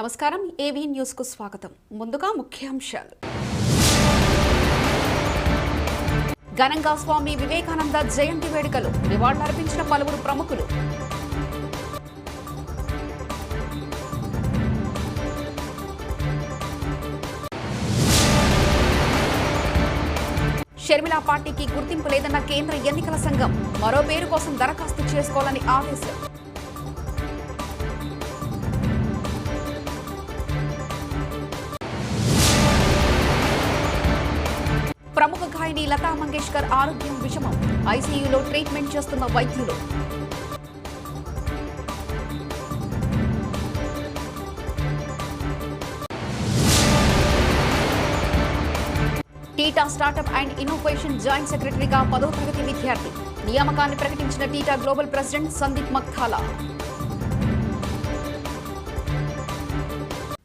నమస్కారం AV news కు స్వాగతం. ముందుగా ముఖ్యాంశాలు. ఘనంగా స్వామి వివేకానంద జయంతి వేడుకలు, నివాళులర్పించిన పలువురు ప్రముఖులు. షర్మిల పార్టీకి గుర్తింపు లేదన్న కేంద్ర ఎన్నికల సంఘం, మరో పేరు కోసం దరఖాస్తు చేసుకోవాలని ఆదేశం. ప్రముఖ గాయని లతా మంగేష్కర్ ఆరోగ్యం విషమం, ఐసీయూలో ట్రీట్మెంట్ చేస్తున్న వైద్యులు. Theta startup and innovation joint సెక్రటరీగా 10వ తరగతి విద్యార్థి, నియామకాన్ని ప్రకటించిన టీటా గ్లోబల్ ప్రెసిడెంట్ సందీప్ మక్తాలా.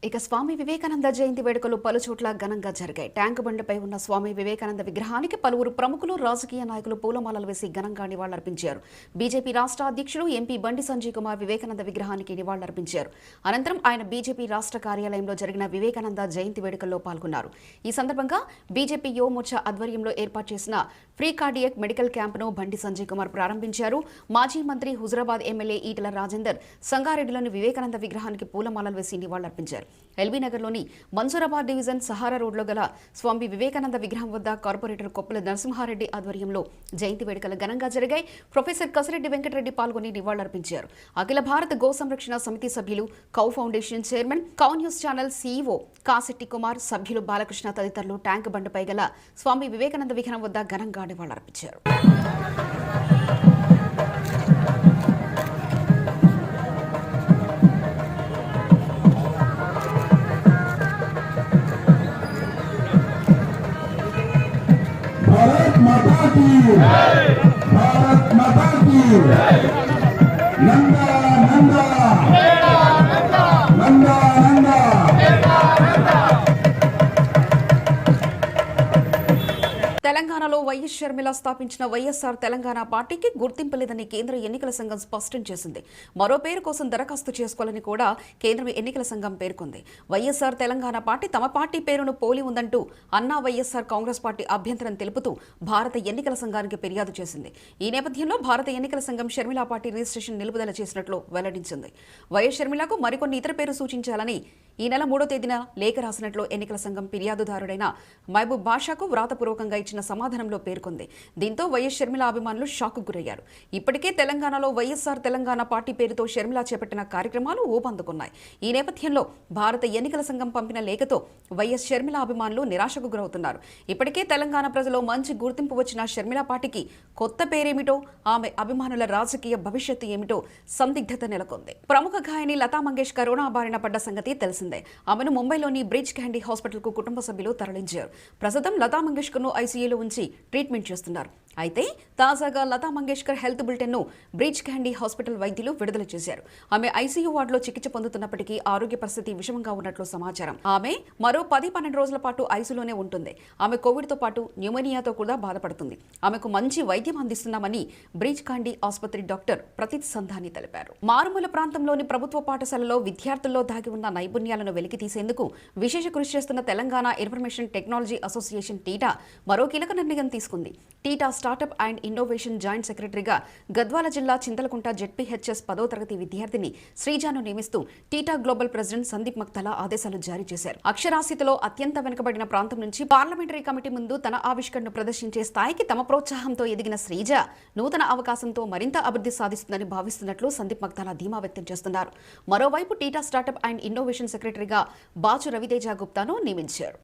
ఇక స్వామి వివేకానంద జయంతి వేడుకలు పలుచోట్ల ఘనంగా జరిగాయి. ట్యాంక్ బండ్పై ఉన్న స్వామి వివేకానంద విగ్రహానికి పలువురు ప్రముఖులు, రాజకీయ నాయకులు పూలమాలలు వేసి ఘనంగా నివాళులర్పించారు. బీజేపీ రాష్ట్ర అధ్యక్షుడు ఎంపీ బండి సంజయ్ కుమార్ వివేకానంద విగ్రహానికి నివాళులర్పించారు. అనంతరం ఆయన బీజేపీ రాష్ట్ర కార్యాలయంలో జరిగిన వివేకానంద జయంతి వేడుకల్లో పాల్గొన్నారు. ఈ సందర్భంగా బీజేపీ యువమోర్చా ఆధ్వర్యంలో ఏర్పాటు చేసిన free cardiac medical క్యాంపును Bandi Sanjay Kumar ప్రారంభించారు. మాజీ మంత్రి హుజురాబాద్ ఎమ్మెల్యే ఈటల రాజేందర్ సంగారెడ్డిలోని వివేకానంద విగ్రహానికి పూలమాలలు వేసి నివాళులర్పించారు. ఎల్బీ నగర్లోని మన్సూరాబాద్ డివిజన్ సహారా రోడ్లో గల స్వామి వివేకానంద విగ్రహం వద్ద కార్పొరేటర్ కొప్పుల నరసింహారెడ్డి ఆధ్వర్యంలో జయంతి వేడుకలు ఘనంగా జరిగాయి. ప్రొఫెసర్ కసిరెడ్డి వెంకటరెడ్డి పాల్గొని నివాళులర్పించారు. అఖిల భారత గో సంరక్షణ సమితి సభ్యులు, cow foundation chairman, cow news channel CEO Kasetti Kumar, సభ్యులు బాలకృష్ణ తదితరులు ట్యాంక్ బండ్పై గల స్వామి వివేకానంద విగ్రహం వద్ద ఘనంగా నివాళులర్పించారు. भारत माता की जय, भारत माता की जय। नंदा नंदा नंदा नंदा नंदा తెలంగాణలో వైఎస్ షర్మిల స్థాపించిన వైఎస్ఆర్ తెలంగాణ పార్టీకి గుర్తింపు లేదని కేంద్ర ఎన్నికల సంఘం స్పష్టం చేసింది. మరో పేరు కోసం దరఖాస్తు చేసుకోవాలని కూడా కేంద్ర ఎన్నికల సంఘం పేర్కొంది. వైఎస్ఆర్ తెలంగాణ పార్టీ తమ పార్టీ పేరును పోలి ఉందంటూ అన్నా వైఎస్ఆర్ కాంగ్రెస్ పార్టీ అభ్యంతరం తెలుపుతూ భారత ఎన్నికల సంఘానికి ఫిర్యాదు చేసింది. ఈ నేపథ్యంలో భారత ఎన్నికల సంఘం షర్మిల పార్టీ రిజిస్ట్రేషన్ నిలుపుదల చేసినట్లు వెల్లడించింది. వైఎస్ షర్మిలకు మరికొన్ని ఇతర పేరు సూచించాలని ఈ నెల 3వ తేదీన లేఖ రాసినట్లు ఎన్నికల సంఘం ఫిర్యాదుదారుడైన మహబూబ్ బాషాకు వ్రాతపూర్వకంగా ఇచ్చిన సమాధానంలో పేర్కొంది. దీంతో వైఎస్ షర్మిల అభిమానులు షాక్కు గురయ్యారు. ఇప్పటికే తెలంగాణలో వైఎస్ఆర్ తెలంగాణ పార్టీ పేరుతో షర్మిల చేపట్టిన కార్యక్రమాలు ఊపందుకున్నాయి. ఈ నేపథ్యంలో భారత ఎన్నికల సంఘం పంపిన లేఖతో వైఎస్ షర్మిల అభిమానులు నిరాశకు గురవుతున్నారు. ఇప్పటికే తెలంగాణ ప్రజల్లో మంచి గుర్తింపు వచ్చిన షర్మిల పార్టీకి కొత్త పేరేమిటో, ఆమె అభిమానుల రాజకీయ భవిష్యత్తు ఏమిటో సందిగ్ధత నెలకొంది. ప్రముఖ గాయని లతా మంగేష్కర్ కరోనా బారిన పడ్డ సంగతి తెలిసిందే. ఆమెను ముంబైలోని బ్రిడ్జ్ క్యాండీ హాస్పిటల్ కు కుటుంబ సభ్యులు తరలించారు. ప్రస్తుతం లతా మంగేష్కర్ ను ఐసీయూలో ఉంచి ట్రీట్మెంట్ చేస్తున్నారు. అయితే తాజాగా లతా మంగేష్కర్ హెల్త్ బులెటిన్ ను బ్రిడ్జ్ క్యాండీ హాస్పిటల్ వైద్యులు విడుదల చేశారు. ఆమె ఐసీయూ వార్డులో చికిత్స పొందుతున్నప్పటికీ ఆరోగ్య పరిస్థితి విషమంగా ఉన్నట్లు సమాచారం. ఆమె మరో 10-12 రోజుల పాటు ఐసీయూలోనే ఉంటుంది. ఆమె కోవిడ్ తో పాటు న్యూమోనియాతో కూడా బాధపడుతుంది. ఆమెకు మంచి వైద్యం అందిస్తున్నామని బ్రిడ్జ్ క్యాండీ ఆసుపత్రి డాక్టర్ ప్రతీత్ సంధాని తెలిపారు. మారుమూల ప్రాంతంలోని ప్రభుత్వ పాఠశాలలో విద్యార్థుల్లో దాగి ఉన్న నైపుణ్యాలను వెలికి తీసేందుకు విశేష కృషి చేస్తున్న Telangana information technology association theta మరో కీలక నిర్ణయం తీసుకుంది. Theta startup and innovation joint సెక్రటరీగా గద్వాల జిల్లా చింతలకుంట జెడ్పీహెచ్ఎస్ 10వ తరగతి విద్యార్థిని శ్రీజాను నియమిస్తూ టీటా గ్లోబల్ ప్రెసిడెంట్ సందీప్ మక్తాలా ఆదేశాలు జారీ చేశారు. అక్షరాస్యతలో అత్యంత వెనుకబడిన ప్రాంతం నుంచి పార్లమెంటరీ కమిటీ ముందు తన ఆవిష్కరణను ప్రదర్శించే స్థాయికి తమ ప్రోత్సాహంతో ఎదిగిన శ్రీజ నూతన అవకాశంతో మరింత అభివృద్ధి సాధిస్తుందని భావిస్తున్నట్లు సందీప్ మక్తాలా ధీమా వ్యక్తం చేస్తున్నారు. మరోవైపు టీటా స్టార్టప్ అండ్ ఇన్నోవేషన్ సెక్రటరీగా బాచు రవితేజ గుప్తాను నియమించారు.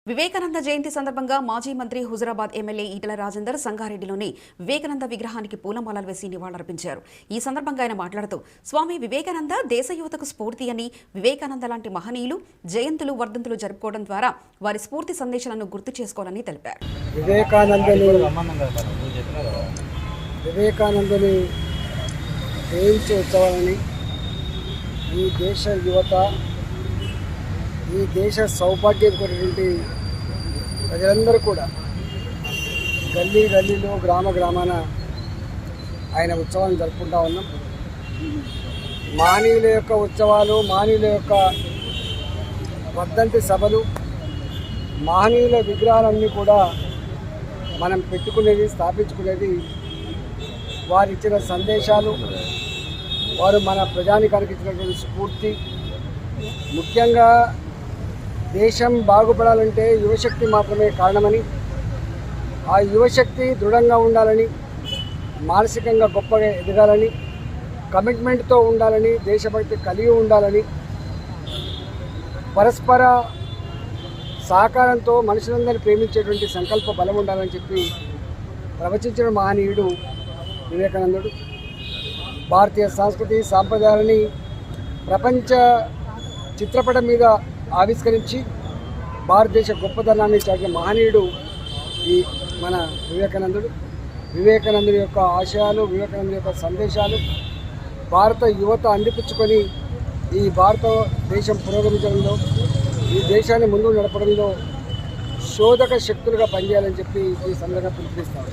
వివేకానంద జయంతి సందర్భంగా మాజీ మంత్రి హుజురాబాద్ ఎమ్మెల్యే ఈటల రాజేందర్ సంగారెడ్డిలోని వివేకానంద విగ్రహానికి పూలమాలలు వేసి నివాళులర్పించారు. ఈ సందర్భంగా ఆయన మాట్లాడుతూ స్వామి వివేకానంద దేశ యువతకు స్ఫూర్తి అని, వివేకానంద లాంటి మహనీయులు జయంతులు వర్ధంతులు జరుపుకోవడం ద్వారా వారి స్ఫూర్తి సందేశాలను గుర్తు చేసుకోవాలని తెలిపారు. వివేకానందని జయంతి ఉత్సవాలని ఈ దేశ యువత, ఈ దేశ సౌభాగ్యం కొన్నటువంటి ప్రజలందరూ కూడా గల్లీ గల్లీలో గ్రామ గ్రామాన ఆయన ఉత్సవాన్ని జరుపుకుంటా ఉన్నాం. మహనీయుల యొక్క ఉత్సవాలు, మహనీయుల యొక్క వర్ధంతి సభలు, మహనీయుల విగ్రహాలన్నీ కూడా మనం పెట్టుకునేది, స్థాపించుకునేది వారు ఇచ్చిన సందేశాలు, వారు మన ప్రజానికానికి ఇచ్చినటువంటి స్ఫూర్తి. ముఖ్యంగా దేశం బాగుపడాలంటే యువశక్తి మాత్రమే కారణమని, ఆ యువశక్తి దృఢంగా ఉండాలని, మానసికంగా గొప్పగా ఎదగాలని, కమిట్మెంట్తో ఉండాలని, దేశభక్తి కలిగి ఉండాలని, పరస్పర సహకారంతో మనుషులందరినీ ప్రేమించేటువంటి సంకల్ప బలం ఉండాలని చెప్పి ప్రవచించిన మహనీయుడు వివేకానందుడు. భారతీయ సంస్కృతి సాంప్రదాయాలని ప్రపంచ చిత్రపటం మీద ఆవిష్కరించి భారతదేశ గొప్పతనాన్ని చాటిన మహనీయుడు ఈ మన వివేకానందుడు. వివేకానందుడి యొక్క ఆశయాలు, వివేకానందుడి యొక్క సందేశాలు భారత యువత అందిపుచ్చుకొని ఈ భారతదేశం పురోగమించడంలో, ఈ దేశాన్ని ముందుకు నడపడంలో శోధక శక్తులుగా పనిచేయాలని చెప్పి ఈ సందర్భంగా పిలుపునిస్తారు.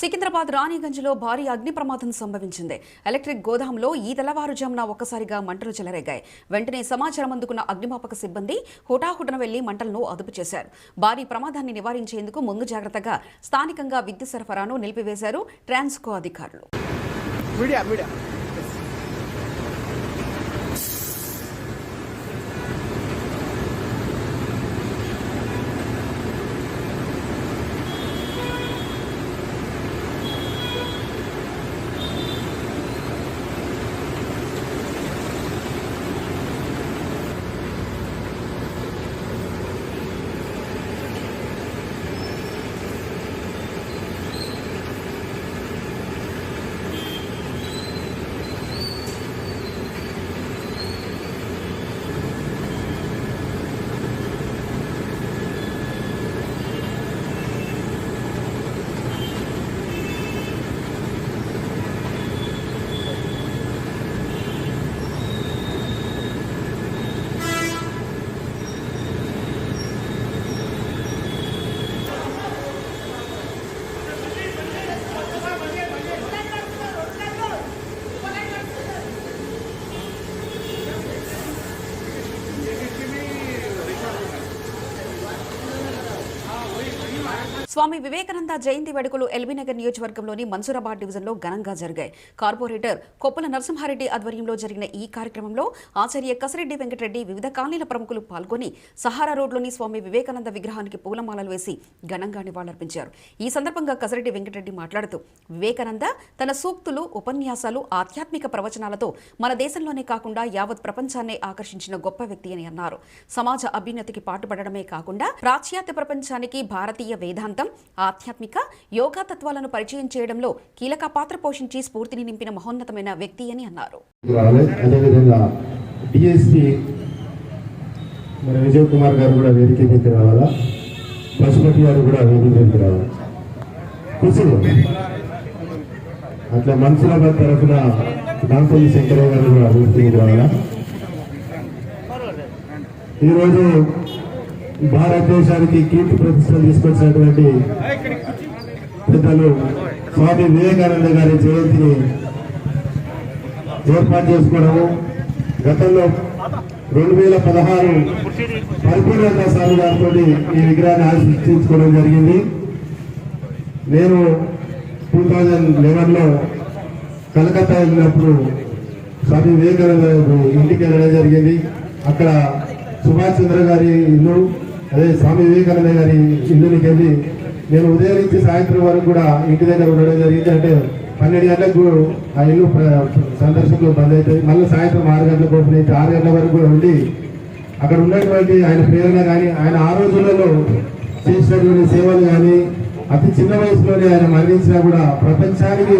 సికింద్రాబాద్ రాణిగంజ్లో భారీ అగ్ని ప్రమాదం సంభవించింది. ఎలక్ట్రిక్ గోదాంలో ఈ తెల్లవారుజామున ఒక్కసారిగా మంటలు చెలరేగాయి. వెంటనే సమాచారం అందుకున్న అగ్నిమాపక సిబ్బంది హుటాహుటన వెళ్లి మంటలను అదుపు చేశారు. భారీ ప్రమాదాన్ని నివారించేందుకు ముందు జాగ్రత్తగా స్థానికంగా విద్యుత్ సరఫరాను నిలిపివేశారు ట్రాన్స్కో అధికారులు. స్వామి వివేకానంద జయంతి వేడుకలు ఎల్బీనగర్ నియోజకవర్గంలోని మన్సూరాబాద్ డివిజన్లో ఘనంగా జరిగాయి. కార్పొరేటర్ కొప్పుల నరసింహారెడ్డి ఆధ్వర్యంలో జరిగిన ఈ కార్యక్రమంలో ఆచార్య కసిరెడ్డి వెంకటరెడ్డి, వివిధ కాలనీల ప్రముఖులు పాల్గొని సహారా రోడ్లోని స్వామి వివేకానంద విగ్రహానికి పూలమాలలు వేసి ఘనంగా నివాళులర్పించారు. ఈ సందర్భంగా కసిరెడ్డి వెంకటరెడ్డి మాట్లాడుతూ వివేకానంద తన సూక్తులు, ఉపన్యాసాలు, ఆధ్యాత్మిక ప్రవచనాలతో మన దేశంలోనే కాకుండా యావత్ ప్రపంచాన్నే ఆకర్షించిన గొప్ప వ్యక్తి అని అన్నారు. సమాజ అభ్యున్నతికి పాటుపడడమే కాకుండా పాశ్చాత్య ప్రపంచానికి భారతీయ వేదాంతం, ఆధ్యాత్మిక, యోగా తత్వాలను పరిచయం చేయడంలో కీలక పాత్ర పోషించి స్ఫూర్తిని నింపిన మహోన్నతమైన వ్యక్తి అని అన్నారు. విజయ్ కుమార్ గారు కూడా వేదిక మీదకి రావాలా, పశుపతి గారు కూడా వేదిక మీదకి రావాలి. అట్లా మన్సూరాబాద్ తరఫున దాంపల్లి శంకరయ్య గారు కూడా వేదిక మీదకి రావాలా. ఈరోజు భారతదేశానికి కీర్తి ప్రతిష్టలు తీసుకొచ్చినటువంటి పెద్దలు స్వామి వివేకానంద గారి జయంతిని ఏర్పాటు చేసుకోవడము, గతంలో 2016 పరిపూర్ణత స్వామి గారితో ఈ విగ్రహాన్ని ఆవిష్కరించుకోవడం జరిగింది. నేను 2011లో కలకత్తా వెళ్ళినప్పుడు స్వామి వివేకానంద ఇంటికి వెళ్ళడం జరిగింది. అక్కడ సుభాష్ చంద్ర గారి ఇల్లు, అదే స్వామి వివేకానంద గారి ఇల్లునికి వెళ్ళి నేను ఉదయం నుంచి సాయంత్రం వరకు కూడా ఇంటి దగ్గర ఉండడం జరిగింది. అంటే 12 గంటలకు ఆ ఇల్లు సందర్శకులు బంద్ అవుతాయి. మళ్ళీ సాయంత్రం 6 గంటలకు ఓపెన్ అయితే 6 గంటల వరకు కూడా ఉండి అక్కడ ఉన్నటువంటి ఆయన ప్రేరణ కానీ, ఆయన ఆ రోజులలో చేసినటువంటి సేవలు కానీ, అతి చిన్న వయసులోనే ఆయన మరణించినా కూడా ప్రపంచానికి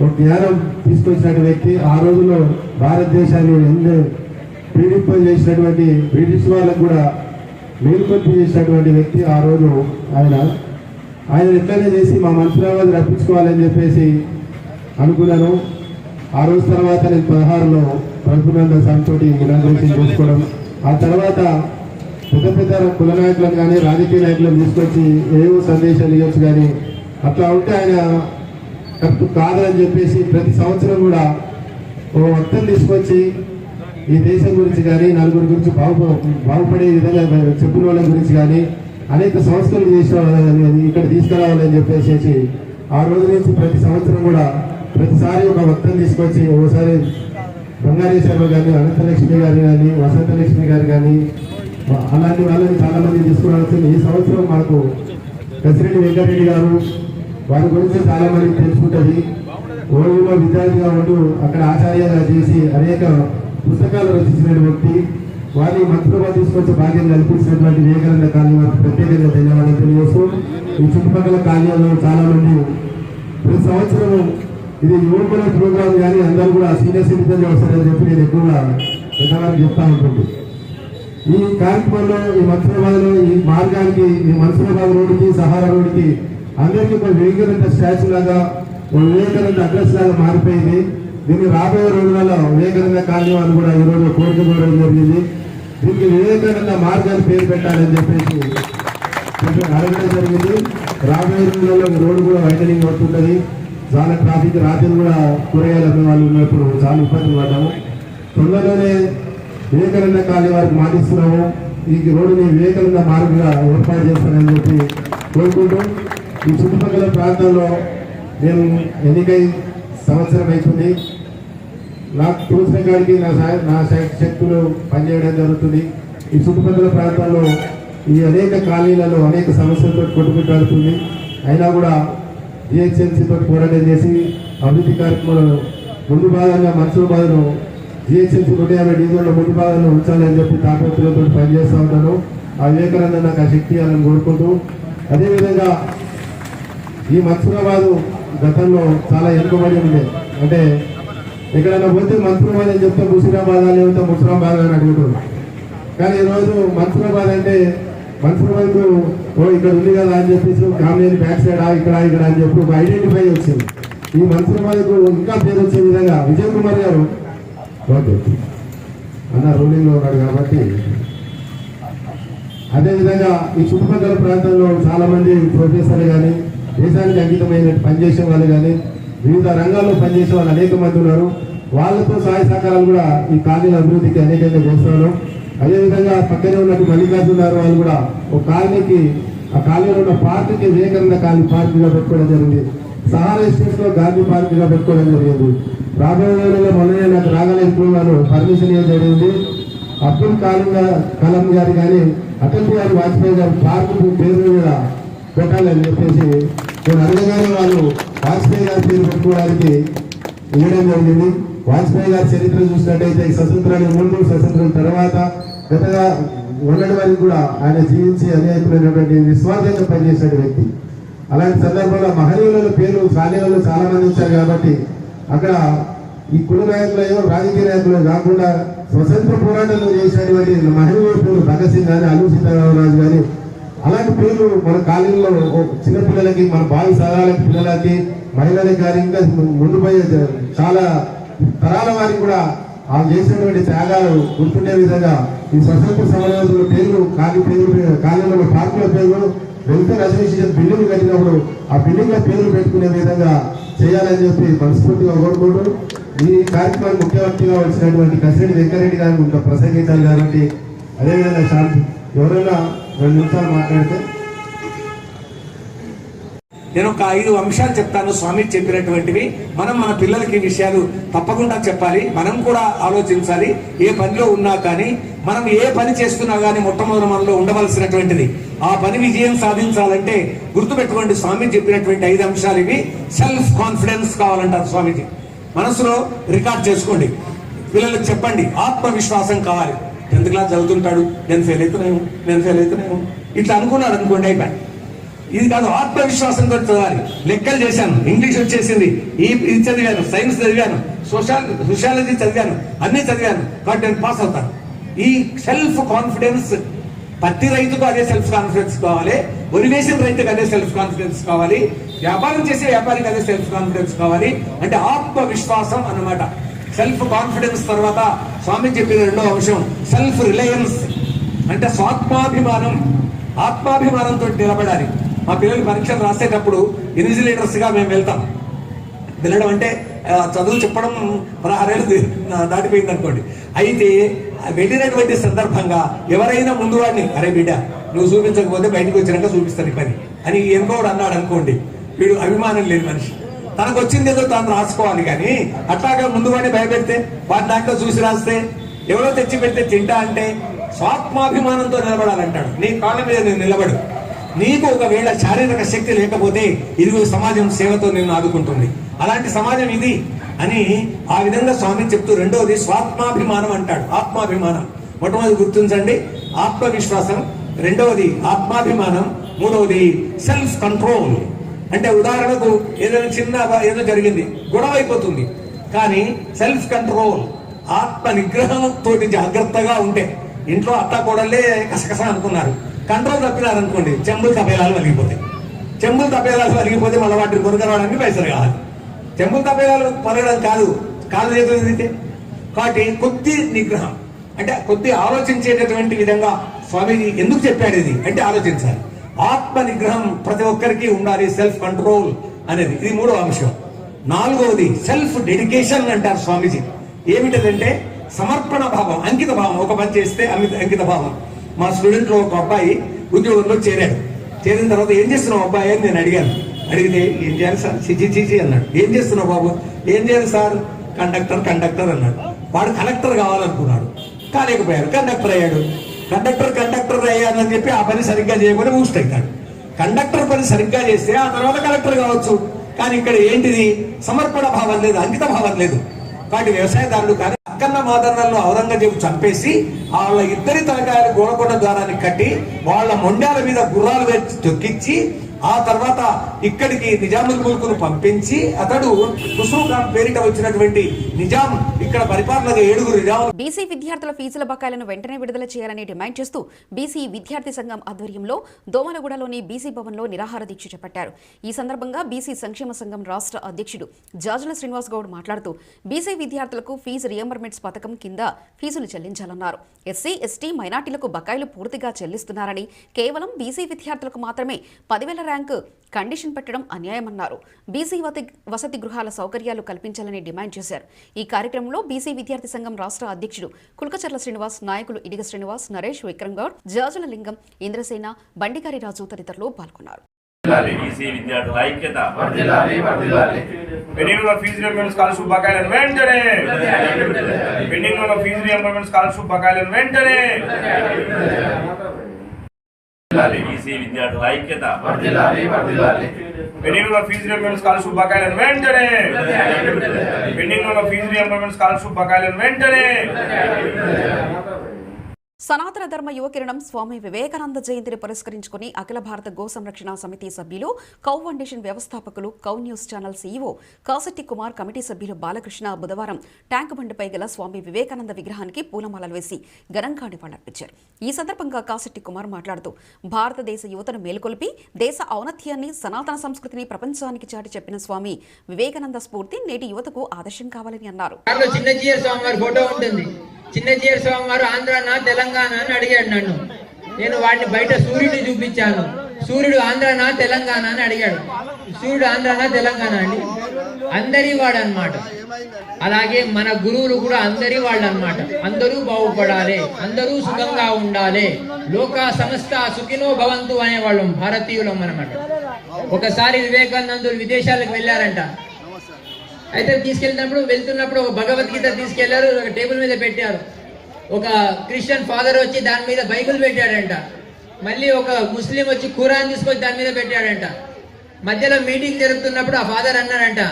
ఒక జ్ఞానం తీసుకొచ్చినటువంటి వ్యక్తి. ఆ రోజుల్లో భారతదేశాన్ని ఎన్నో పీడింపలు చేసినటువంటి బ్రిటిష్ వాళ్ళకు కూడా మేల్కొల్పి చేసినటువంటి వ్యక్తి ఆ రోజు. ఆయన ఎట్లనే చేసి మా మన్సూరాబాద్ రప్పించుకోవాలని చెప్పేసి అనుకున్నాను. ఆ రోజు తర్వాత నేను 16లో రఘునంద సంతోటి ఇనాగ్రేషన్ చేసుకోవడం, ఆ తర్వాత పెద్ద పెద్ద కుల నాయకులను కానీ, రాజకీయ నాయకులను తీసుకొచ్చి ఏవో సందేశాలు ఇవ్వచ్చు కానీ అట్లా ఉంటే ఆయన కరెక్ట్ కాదని చెప్పేసి ప్రతి సంవత్సరం కూడా ఓ వక్తను తీసుకొచ్చి ఈ దేశం గురించి కానీ నలుగురి గురించి బాగుపడే విధంగా చెప్పిన వాళ్ళ గురించి కానీ అనేక సంస్థలు చేసిన వాళ్ళని ఇక్కడ తీసుకురావాలని చెప్పేసి ఆ రోజు నుంచి ప్రతి సంవత్సరం కూడా ప్రతిసారి ఒక వక్తను తీసుకొచ్చి ఓసారి బంగారీ శర్మ గారిని, అనంతలక్ష్మి గారు కానీ, వసంతలక్ష్మి గారు కానీ అలాంటి వాళ్ళని చాలా మంది తీసుకురావాల్సింది. ఈ సంవత్సరం మాకు కసిరెడ్డి వెంకటరెడ్డి గారు వారి గురించి చాలా మంది తెలుసుకుంటుంది. ఓయూలో విద్యార్థిగా ఉంటూ అక్కడ ఆచార్యంగా చేసి అనేక పుస్తకాలు రచించిన వ్యక్తి. వారిని మంత్రులుగా తీసుకొచ్చి భాగ్యం కల్పించినటువంటి వివేకానంద కాలనీ వారికి ప్రత్యేకంగా ధన్యవాదాలు తెలియజేస్తూ ఈ చుట్టుపక్కల కాలనీలో చాలా మంది ప్రతి సంవత్సరం ఇది యువకుల ప్రోగ్రాం కానీ అందరూ కూడా సీనియర్ సిటిజన్ వస్తారని చెప్పి నేను ఎక్కువగా పెద్దవారికి చెప్తా ఉంటుంది. ఈ కార్యక్రమంలో ఈ మన్సూరాబాద్లో ఈ మార్గానికి ఈ మన్సూరాబాద్ రోడ్డుకి సహారా రోడ్డుకి అందరికీ ఒక వివేకానంద స్టాచ్యూ లాగా ఒక వివేకానంద అడ్రస్ లాగా మారిపోయింది. దీన్ని రాబోయే రోజులలో వివేకానంద కాలనీ వాళ్ళు కూడా ఈరోజు కోరిక కోరడం జరిగింది. దీనికి వివేకానంద మార్గాన్ని పేరు పెట్టాలని చెప్పేసి అడగడం జరిగింది. రాబోయే రోజులలో రోడ్డు కూడా వైడనింగ్ అవుతుంటుంది. చాలా ట్రాఫిక్, రాత్రి కూడా కూరగాయలు అమ్మే వాళ్ళు ఉన్నప్పుడు చాలా ఇబ్బంది పడ్డాము. తొందరలోనే వివేకానంద కాలనీ వారికి మాటిస్తున్నాము. ఈ రోడ్డుని వివేకానంద మార్గంగా ఏర్పాటు చేస్తానని చెప్పి కోరుకుంటూ ఈ చుట్టుపక్కల ప్రాంతాల్లో నేను ఎన్నికై సంవత్సరం అవుతుంది. నాకు చూసిన కాడికి నా శక్తులు పనిచేయడం జరుగుతుంది. ఈ చుట్టుపక్కల ప్రాంతాల్లో ఈ అనేక కాలనీలలో అనేక సమస్యలతో కొట్టుకుంటాడుతుంది. అయినా కూడా జిహెచ్ఎంసీతో పోరాటం చేసి అభివృద్ధి కార్యక్రమాలను ముందు భాగంగా మన్సూరాబాద్ను జిహెచ్ఎంసీ 150 డివిజన్ల ముందు భాగంలో ఉంచాలని చెప్పి తాపత్రయంతో పనిచేస్తూ ఉంటాను. ఆ వివేకానంద నాకు ఆ శక్తి అని కోరుకుంటూ, అదేవిధంగా ఈ మన్సూరాబాద్ గతంలో చాలా వెనుకబడి ఉంది. అంటే ఎక్కడైనా పోతే మన్సూరాబాద్ అని చెప్తే ముషీరాబాద్ లేకపోతే ముషరాబాద్ అని అడుగుతున్నారు. కానీ ఈరోజు మన్సూరాబాద్ అంటే మన్సూరాబాద్కు ఇక్కడ ఉంది కదా అని చెప్పేసి కామినేని బ్యాక్ సైడ్ ఇక్కడ అని చెప్పి ఒక ఐడెంటిఫై వచ్చింది. ఈ మన్సూరాబాద్కు ఇంకా పేరు వచ్చే విధంగా విజయ్ కుమార్ గారు ఓకే అన్న రూలింగ్లో ఉన్నాడు కాబట్టి, అదేవిధంగా ఈ చుట్టుపక్కల ప్రాంతంలో చాలా మంది ప్రొఫెసర్లు కానీ దేశానికి అంకితమైన పనిచేసే వాళ్ళు కానీ వివిధ రంగాల్లో పనిచేసే వాళ్ళు అనేక మంది ఉన్నారు. వాళ్ళతో సహాయ సహకారాలు కూడా ఈ కాలనీల అభివృద్ధికి అనేకంగా చేస్తున్నారు. అదేవిధంగా పక్కనే ఉన్నట్టు మల్లికార్జున వాళ్ళు కూడా ఒక కాలనీకి, ఆ కాలనీలో ఉన్న పార్కుకి వివేకానంద కాలనీ పార్కుగా పెట్టుకోవడం జరిగింది. సహారా ఎస్టేట్స్ లో గాంధీ పార్కుగా పెట్టుకోవడం జరిగింది. రాబోయే రోజుల్లో మొన్ననే నాకు రాగలేదు గారు పర్మిషన్ ఇవ్వడం జరిగింది. అబ్దుల్ కలాం గారు కానీ అటల్ బిహారీ వాజ్పేయి గారు పార్కు పేరు మీద పెట్టాలని చెప్పేసి నేను అడగగానే వాళ్ళు వాజ్పేయి గారి పేరు పెట్టుకోవడానికి ఇవ్వడం జరిగింది. వాజ్పేయి గారి చరిత్ర చూసినట్టయితే స్వతంత్రానికి ముందు, స్వతంత్రం తర్వాత గతగా ఉన్నటి వరకు కూడా ఆయన జీవించి అనేకమైనటువంటి నిస్వార్థంగా పనిచేసిన వ్యక్తి. అలాంటి సందర్భంలో మహనీయుల పేరు కాలేజీలో చాలా మంది వచ్చారు కాబట్టి అక్కడ ఈ కుల నాయకులు రాజకీయ నాయకులు కాకుండా స్వతంత్ర పోరాటాలు చేసినటువంటి మహనీయుల పేరు భగత్ సింగ్ కానీ, అల్లు సీతారామరాజు కానీ అలాంటి పేర్లు మన కాలేజీలో చిన్నపిల్లలకి, మన భావి సాధారణ పిల్లలకి, మహిళలకి కానీ ఇంకా ముందు పోయే చాలా తరాల వారికి కూడా ఆ చేసినటువంటి త్యాగాలు గుర్తుండే విధంగా ఈ స్వతంత్ర సమరయోధుల పేర్లు కాలేజీలో పార్కుల పేర్లు వెల్ఫేర్ అసోసియేషన్ బిల్డింగ్ కట్టినప్పుడు ఆ బిల్డింగ్ల పేర్లు పెట్టుకునే విధంగా చేయాలని చెప్పి మనస్ఫూర్తిగా కోరుకుంటూ ఈ కార్యక్రమానికి ముఖ్య వ్యక్తిగా వచ్చినటువంటి కసిరెడ్డి వెంకటరెడ్డి గారిని ఇంకా ప్రసంగించాలి కాబట్టి, అదేవిధంగా శాంతి ఎవరైనా 2 నిమిషాలు మాట్లాడితే నేను ఒక 5 అంశాలు చెప్తాను. స్వామి చెప్పినటువంటివి మనం మన పిల్లలకి ఈ విషయాలు తప్పకుండా చెప్పాలి. మనం కూడా ఆలోచించాలి. ఏ పనిలో ఉన్నా కానీ, మనం ఏ పని చేస్తున్నా కానీ మొట్టమొదటి మనలో ఉండవలసినటువంటిది ఆ పని విజయం సాధించాలంటే గుర్తుపెట్టుకోండి. స్వామి చెప్పినటువంటి 5 అంశాలు ఇవి. సెల్ఫ్ కాన్ఫిడెన్స్ కావాలంటారు స్వామీజీ. మనసులో రికార్డ్ చేసుకోండి. పిల్లలకు చెప్పండి, ఆత్మవిశ్వాసం కావాలి. 10th క్లాస్ చదువుతుంటాడు, నేను ఫెయిల్ అవుతున్నాను ఇట్లా అనుకున్నాడు అనుకోండి, అయిపోయి. ఇది కాదు, ఆత్మవిశ్వాసంతో చదవాలి. లెక్కలు చేశాను, ఇంగ్లీష్ వచ్చేసింది, ఇది చదివాను, సైన్స్ చదివాను, సోషాలజీ చదివాను, అన్ని చదివాను కాబట్టి నేను పాస్ అవుతాను. ఈ సెల్ఫ్ కాన్ఫిడెన్స్ పత్తి రైతుకు అదే సెల్ఫ్ కాన్ఫిడెన్స్ కావాలి, వరి వేసిన రైతుకు అదే సెల్ఫ్ కాన్ఫిడెన్స్ కావాలి, వ్యాపారం చేసే వ్యాపారికి అదే సెల్ఫ్ కాన్ఫిడెన్స్ కావాలి. అంటే ఆత్మవిశ్వాసం అన్నమాట. సెల్ఫ్ కాన్ఫిడెన్స్ తర్వాత స్వామి చెప్పిన 2వ అంశం సెల్ఫ్ రిలయన్స్. అంటే స్వాత్మాభిమానం, ఆత్మాభిమానంతో నిలబడాలి. మా పిల్లలు పరీక్షలు రాసేటప్పుడు ఇన్విజిలేటర్స్గా మేము వెళ్తాం. వెళ్ళడం అంటే చదువు చెప్పడం 16 ఏళ్ళు దాటిపోయింది అనుకోండి. అయితే వెళ్ళినటువంటి సందర్భంగా ఎవరైనా ముందు వాడిని, అరే బిడ్డ నువ్వు చూపించకపోతే బయటకు వచ్చినాక చూపిస్తాను పని అని ఎనుకోడు అన్నాడు అనుకోండి, వీడు అభిమానం లేని మనిషి. తనకు వచ్చింది ఏదో తాను రాసుకోవాలి, కానీ అట్లాగా ముందు వాడిని భయపెడితే వాడి దాంట్లో చూసి రాస్తే ఎవరో తెచ్చి పెడితే తింటా అంటే స్వాత్మాభిమానంతో నిలబడాలంటాడు. నీ కాళ్ళ మీద నేను నిలబడు. నీకు ఒకవేళ శారీరక శక్తి లేకపోతే ఇదిగో సమాజం సేవతో నిన్ను ఆదుకుంటుంది. అలాంటి సమాజం ఇది అని ఆ విధంగా స్వామి చెప్తూ, రెండవది స్వాత్మాభిమానం అంటాడు. ఆత్మాభిమానం మొట్టమొదటి గుర్తించండి, ఆత్మవిశ్వాసం. రెండవది ఆత్మాభిమానం. మూడవది సెల్ఫ్ కంట్రోల్. అంటే ఉదాహరణకు ఏదైనా చిన్న ఏదో జరిగింది, గొడవ అయిపోతుంది, కానీ సెల్ఫ్ కంట్రోల్, ఆత్మ నిగ్రహంతో జాగ్రత్తగా ఉంటే. ఇంట్లో అత్త కోడళ్ళే కసకస అనుకున్నారు, కంట్రోల్ తప్పినారనుకోండి చెంబులు తపేలాలు వలిగిపోతాయి. చెంబులు తపేలాలు వలిగిపోతే మళ్ళీ వాటిని కొనుగరావడానికి పైసలు కావాలి. చెంబులు తపేలాలు పరగడం కాదు, కాలు చేతులు తిరిగితే. కాబట్టి కొద్ది నిగ్రహం అంటే కొద్ది ఆలోచించేటటువంటి విధంగా స్వామీజీ ఎందుకు చెప్పాడు ఇది అంటే ఆలోచించాలి. ఆత్మ నిగ్రహం ప్రతి ఒక్కరికి ఉండాలి, సెల్ఫ్ కంట్రోల్ అనేది. ఇది మూడో అంశం. నాలుగవది సెల్ఫ్ డెడికేషన్ అంటారు స్వామీజీ. ఏమిటంటే సమర్పణ భావం, అంకిత భావం. ఒక పని చేస్తే అంకిత భావం. మా స్టూడెంట్లో ఒక అబ్బాయి ఉద్యోగంలో చేరాడు. చేరిన తర్వాత ఏం చేస్తున్నావు అబ్బాయి అని నేను అడిగాను. అడిగితే ఏం చేయాలి సార్, చిచి అన్నాడు. ఏం చేస్తున్నావు బాబు? ఏం చేయాలి సార్? కండక్టర్ అన్నాడు. వాడు కలెక్టర్ కావాలనుకున్నాడు, కాలేకపోయాడు, కండక్టర్ అయ్యాడు. కండక్టర్ అయ్యాడని చెప్పి ఆ పని సరిగ్గా చేయకుండా ఊస్ట్ అవుతాడు. కండక్టర్ పని సరిగ్గా చేస్తే ఆ తర్వాత కలెక్టర్ కావచ్చు. కానీ ఇక్కడ ఏంటిది? సమర్పణ భావం లేదు, అంకిత భావం లేదు. వాటి వ్యవసాయదారులు కానీ అక్కన్న మాదన్నల్లో ఔరంగజేబు చంపేసి వాళ్ళ ఇద్దరి తలకాయలు గోడకొండ ద్వారాన్ని కట్టి వాళ్ళ మొండాల మీద గుర్రాలు వేసి తొక్కించి ఆ తర్వాత ఇక్కడికి నిజాముల్ ముల్కును పంపించి అతడు ఖుస్రూ ఖాన్ పేరిట వచ్చినటువంటి నిజాం ఇక్కడ పరిపాలనగా 7 నిజాములు. బీసీ విద్యార్థుల ఫీజుల బకాయిలను వెంటనే విడుదల చేయాలని డిమాండ్ చేస్తూ బీసీ విద్యార్థి సంఘం ఆధ్వర్యంలో దోమలగూడలోని బీసీ భవన్లో నిరాహార దీక్ష చేపట్టారు. ఈ సందర్భంగా బీసీ సంక్షేమ సంఘం రాష్ట్ర అధ్యక్షుడు జాజుల శ్రీనివాస్ గౌడ్ మాట్లాడుతూ బీసీ విద్యార్థులకు ఫీజు రియంబర్మెంట్స్ పథకం కింద ఫీజులు చెల్లించాలన్నారు. ఎస్సీ, ఎస్టీ, మైనార్టీలకు బకాయిలు పూర్తిగా చెల్లిస్తున్నారని, కేవలం బీసీ విద్యార్థులకు మాత్రమే 10,000 ర్యాంకు కండిషన్ పెట్టడం అన్యాయమన్నారు. బీసీ వసతి గృహాల సౌకర్యాలు కల్పించాలని డిమాండ్ చేశారు. ఈ కార్యక్రమంలో బీసీ విద్యార్థి సంఘం రాష్ట్ర అధ్యక్షుడు కుల్కచర్ల శ్రీనివాస్, నాయకులు ఇడిగ శ్రీనివాస్, నరేష్, విక్రమ్ గౌడ్, జాజుల లింగం, ఇంద్రసేన, బండిగారి రాజు తదితరులు పాల్గొన్నారు. పెండింగ్ ఉన్న ఫీజు రియంబర్స్మెంట్ స్కాలర్షిప్ బకాయిలను వెంటనే పెండింగ్ ఉన్న ఫీజు రియంబర్స్మెంట్ స్కాలర్షిప్ బకాయిలను వెంటనే బీసీ విద్యార్థుల ఐక్యత పెండింగ్ ఉన్న ఫీజు రియంబర్స్మెంట్ స్కాలర్షిప్ బకాయిలను వెంటనే పెండింగ్ ఉన్న ఫీజు రియంబర్స్మెంట్ స్కాలర్షిప్ బకాయిలను వెంటనే. సనాతన ధర్మ యువకిరణం స్వామి వివేకానంద జయంతిని పురస్కరించుకుని అఖిల భారత గో సంరక్షణ సమితి సభ్యులు, కౌ ఫౌండేషన్ వ్యవస్థాపకులు, cow news channel CEO Kasetti Kumar, committee సభ్యులు బాలకృష్ణ బుధవారం ట్యాంకు బండిపై గల స్వామి వివేకానంద విగ్రహానికి పూలమాలలు వేసి ఘనంగా నివాళులర్పించారు. ఈ సందర్భంగా కాసెట్టి కుమార్ మాట్లాడుతూ భారతదేశ యువతను మేల్కొల్పి దేశ ఔన్నత్యాన్ని, సనాతన సంస్కృతిని ప్రపంచానికి చాటి చెప్పిన స్వామి వివేకానంద స్ఫూర్తి నేటి యువతకు ఆదర్శం కావాలని అన్నారు. చిన్నజీయర్ స్వామి వారు ఆంధ్రానా తెలంగాణ అని అడిగాడు నన్ను. నేను వాడిని బయట సూర్యుడిని చూపించాను. సూర్యుడు ఆంధ్రానా తెలంగాణ అని అడిగాడు. సూర్యుడు ఆంధ్రానా తెలంగాణ అండి, అందరి వాడు అనమాట. అలాగే మన గురువులు కూడా అందరి వాళ్ళు అనమాట. అందరూ బాగుపడాలి, అందరూ సుఖంగా ఉండాలి, లోక సమస్త సుఖినో భవంతు అనేవాళ్ళం భారతీయులం అనమాట. ఒకసారి వివేకానందులు విదేశాలకు వెళ్ళారంట. అయితే వెళ్తున్నప్పుడు ఒక భగవద్గీత తీసుకెళ్లారు, ఒక టేబుల్ మీద పెట్టారు. ఒక క్రిస్టియన్ ఫాదర్ వచ్చి దాని మీద బైబిల్ పెట్టాడంట. మళ్ళీ ఒక ముస్లిం వచ్చి ఖురాన్ తీసుకొచ్చి దాని మీద పెట్టాడంట. మధ్యలో మీటింగ్ జరుగుతున్నప్పుడు ఆ ఫాదర్ అన్నాడంట,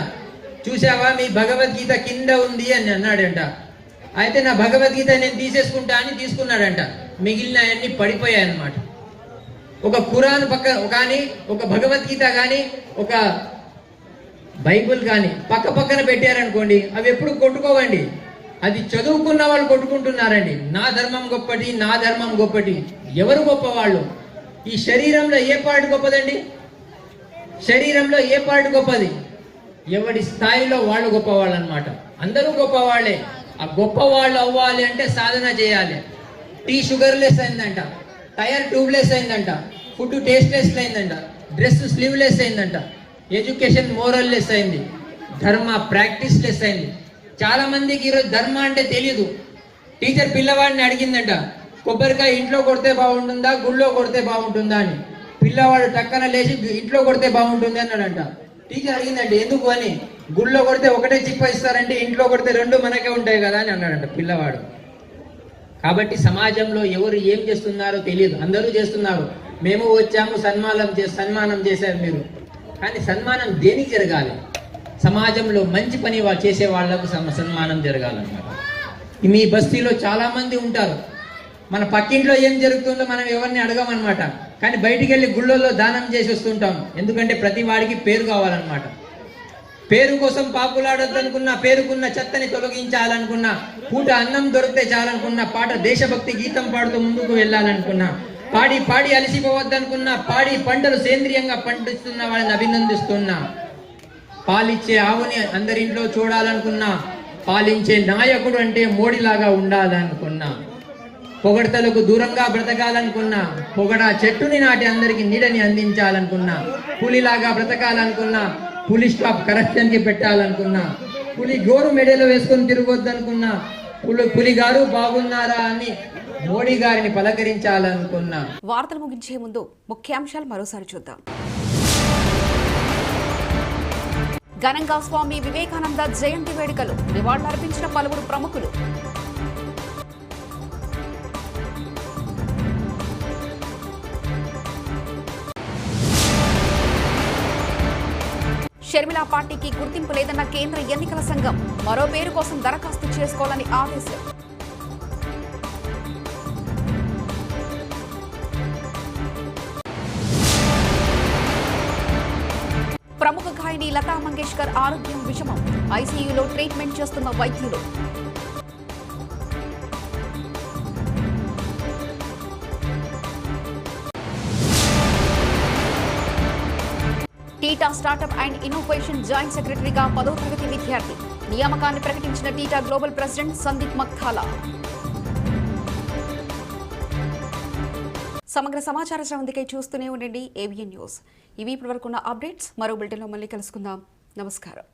చూసావా మీ భగవద్గీత కింద ఉంది అని అన్నాడంట. అయితే నా భగవద్గీత నేను తీసేసుకుంటా అని తీసుకున్నాడంట. మిగిలిన అన్ని పడిపోయాయి అన్నమాట. ఒక ఖురాన్ కానీ, ఒక భగవద్గీత కానీ, ఒక బైబుల్ కానీ పక్కన పెట్టారనుకోండి, అవి ఎప్పుడు కొట్టుకోవండి. అది చదువుకున్న వాళ్ళు కొట్టుకుంటున్నారండి. నా ధర్మం గొప్పటి, నా ధర్మం గొప్పటి. ఎవరు గొప్పవాళ్ళు? ఈ శరీరంలో ఏ పార్ట్ గొప్పదండి? శరీరంలో ఏ పార్ట్ గొప్పది? ఎవడి స్థాయిలో వాళ్ళు గొప్పవాళ్ళు అనమాట. అందరూ గొప్పవాళ్లే. ఆ గొప్పవాళ్ళు అవ్వాలి అంటే సాధన చేయాలి. టీ షుగర్లెస్ అయిందంట, టైర్ ట్యూబ్లెస్ అయిందంట, ఫుడ్ టేస్ట్లెస్ అయిందంట. డ్రెస్ స్లీవ్లెస్ అయిందంట, ఎడ్యుకేషన్ మోరల్ లెస్ అయింది, ధర్మ ప్రాక్టీస్ లెస్ అయింది. చాలా మందికి ఈరోజు ధర్మ అంటే తెలియదు. టీచర్ పిల్లవాడిని అడిగిందంట, కొబ్బరికాయ ఇంట్లో కొడితే బాగుంటుందా గుళ్ళో కొడితే బాగుంటుందా అని. పిల్లవాడు టక్కన లేచి ఇంట్లో కొడితే బాగుంటుంది అన్నాడంట. టీచర్ అడిగిందంటే ఎందుకు అని. గుళ్ళో కొడితే ఒకటే చిప్ప ఇస్తారంటే ఇంట్లో కొడితే రెండు మనకే ఉంటాయి కదా అని అన్నాడంట పిల్లవాడు. కాబట్టి సమాజంలో ఎవరు ఏం చేస్తున్నారో తెలియదు, అందరూ చేస్తున్నారు. మేము వచ్చాము సన్మానం చేశారు మీరు, కానీ సన్మానం దేనికి జరగాలి? సమాజంలో మంచి పని చేసే వాళ్లకు సన్మానం జరగాలన్నమాట. మీ బస్తీలో చాలా మంది ఉంటారు, మన పక్కింట్లో ఏం జరుగుతుందో మనం ఎవరిని అడగమన్నమాట. కానీ బయటికి వెళ్ళి గుళ్ళల్లో దానం చేసి వస్తుంటాం, ఎందుకంటే ప్రతి వాడికి పేరు కావాలన్నమాట. పేరు కోసం పాపులాడొద్దనుకున్నా, పేరుకున్న చెత్తని తొలగించాలనుకున్నా, పూట అన్నం దొరికితే చాలనుకున్నా, పాట దేశభక్తి గీతం పాడుతూ ముందుకు వెళ్ళాలనుకున్నా, పాడి పాడి అలసిపోవద్దనుకున్నా, పాడి పంటలు సేంద్రియంగా పండిస్తున్న వాళ్ళని అభినందిస్తున్నా, పాలిచ్చే ఆవుని అందరింట్లో చూడాలనుకున్నా, పాలించే నాయకుడు అంటే మోడీలాగా ఉండాలనుకున్నా, పొగడతలకు దూరంగా బ్రతకాలనుకున్నా, పొగడ చెట్టుని నాటి అందరికి నీడని అందించాలనుకున్నా, పులిలాగా బ్రతకాలనుకున్నా, పులి స్టాప్ కరప్షన్ కి పెట్టాలనుకున్నా, పులి గోరు మెడలో వేసుకొని తిరగొద్దనుకున్నా, పులి గారు బాగున్నారా అని మోడీ గారిని పలకరించాలనుకున్నా. వార్తలు ముగించే ముందు ముఖ్యాంశాలు మరోసారి చూద్దాం. ఘనంగా స్వామి వివేకానంద జయంతి వేడుకలు, నివాళులర్పించిన పలువురు ప్రముఖులు. షర్మిల పార్టీకి గుర్తింపు లేదన్న కేంద్ర ఎన్నికల సంఘం, మరో పేరు కోసం దరఖాస్తు చేసుకోవాలని ఆదేశం. ప్రముఖ గాయని లతా మంగేష్కర్ ఆరోగ్యం విషమం, ఐసీయూలో ట్రీట్మెంట్ చేస్తున్న వైద్యులు. Theta startup and innovation joint సెక్రటరీగా 10వ తరగతి విద్యార్థి, నియామకాన్ని ప్రకటించిన టీటా గ్లోబల్ ప్రెసిడెంట్ సందీప్ మక్థాలా. సమగ్ర సమాచార శ్రవంతికై చూస్తూనే ఉండండి ABN న్యూస్. ఇవి ఇప్పటివరకున్న అప్డేట్స్. మరో బులెటిన్లో మళ్ళీ కలుసుకుందాం. నమస్కారం.